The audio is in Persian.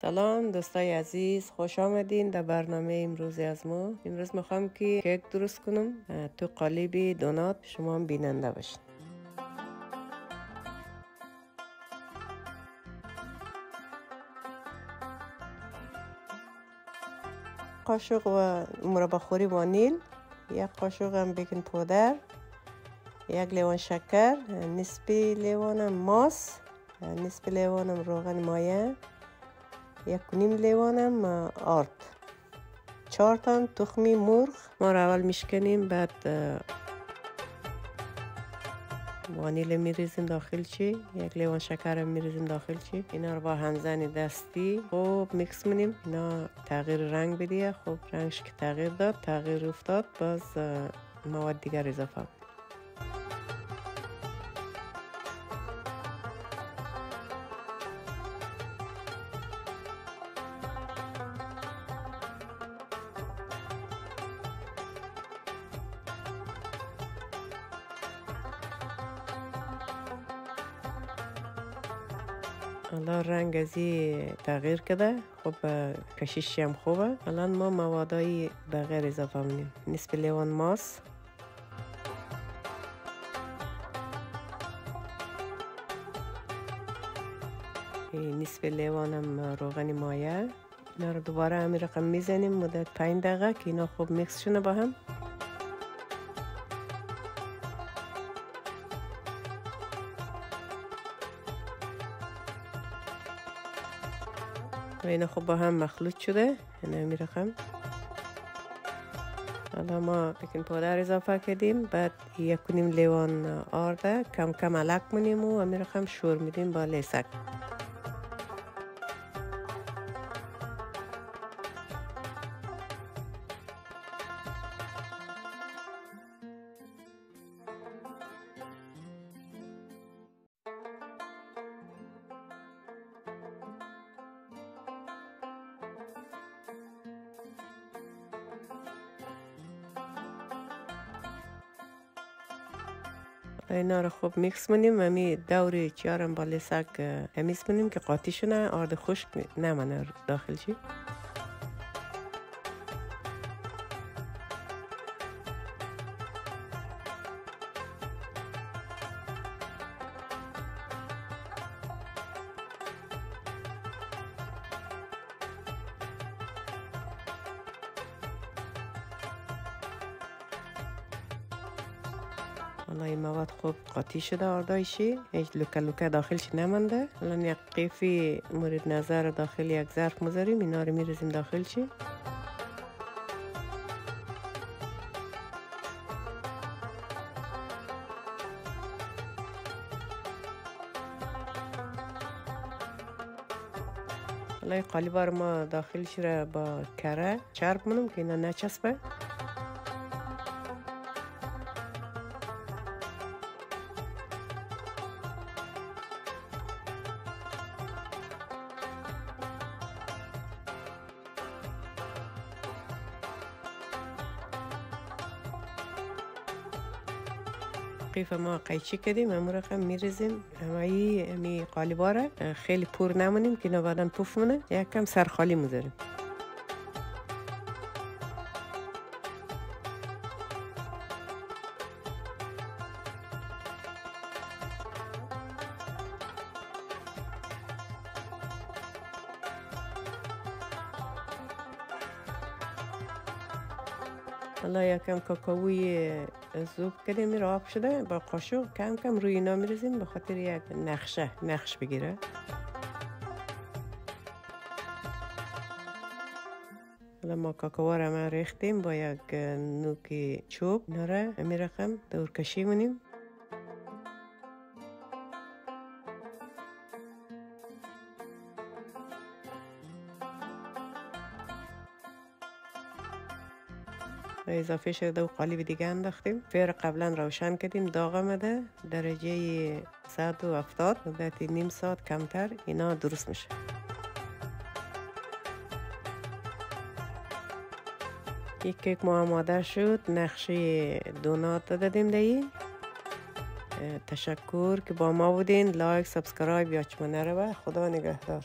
سلام دوستای عزیز، خوش آمدین در برنامه امروزی از ما. امروز میخوام که کیک درست کنم تو قالب دونات، شما هم بیننده باشین. قاشق و مربع خوری وانیل، یک قاشق هم بیکینگ پودر، یک لیوان شکر، نصف لیوان ماست، نصف لیوان روغن مایه، یک نیم لیوانم آرد، 4 تا تخم مرغ. ما رو اول میشکنیم، بعد وانیل میریزیم داخل چی، یک لیوان شکر هم میریزیم داخل چی. اینا رو با همزن دستی خوب میکس کنیم. اینا تغییر رنگ بدیه. خوب رنگش که تغییر داد، تغییر افتاد، باز مواد دیگر اضافه. الان رنگ ازی تغییر کرده، خب کشیشی هم خوبه. الان ما موادای بغیر اضافه می‌کنیم. نصف لیوان ماست، نصف لیوان هم روغن مایه. اینا رو دوباره همین رقم میزنیم مدت 5 دقیقه که اینا خوب میکس شونه با هم. و اینا خوب با هم مخلوط شده. اینا همین رقم. حالا ما بیکینگ پودر اضافه کردیم، بعد 1 نیم لیوان آرد کم کم علک کنیم و همین رقم شور میدیم با لیسک. اینا رو خوب میکس کنیم. همی دور چیارم با لیسک همیز کنیم که قاطی شونه، آرد خشک نمانه داخل چی. حالا این مواد خوب قاطی شده آردایشی، هیچ لوکه لوکه داخلش نمانده. الان یک قیفی مورد نظر داخل یک ظرف میذاریم، اینا رو میریزیم داخل چی. حالا این قالبا رو ما داخلش را با کره چرب منم که اینا نچسبه. قیف ما قیچی کردیم، همون رقم میریزیم. امی قالبا را خیلی پر نمونیم که اینا بعداً پف مونه. یک کم سرخالی میذاریم. حالا یکم کاکائوی ذوب کردیم، این آب شده، با قاشق کم کم روی اینا میریزیم به خاطر یک نقش بگیره. حالا ما کاکائو را ما ریختیم با یک نوک چوب. اینا را همین رقم دور کشی کنیم. اضافه شده و قالب دیگه انداختیم. فیر قبلا روشن کردیم، داغ آمده، درجه 170، مدت نیم ساعت کمتر اینا درست میشه. یک کیک ما آماده شد. نقشه دونات دادیم دهی. تشکر که با ما بودین. لایک، سابسکرایب یا چمنه رو. خدا نگهدار.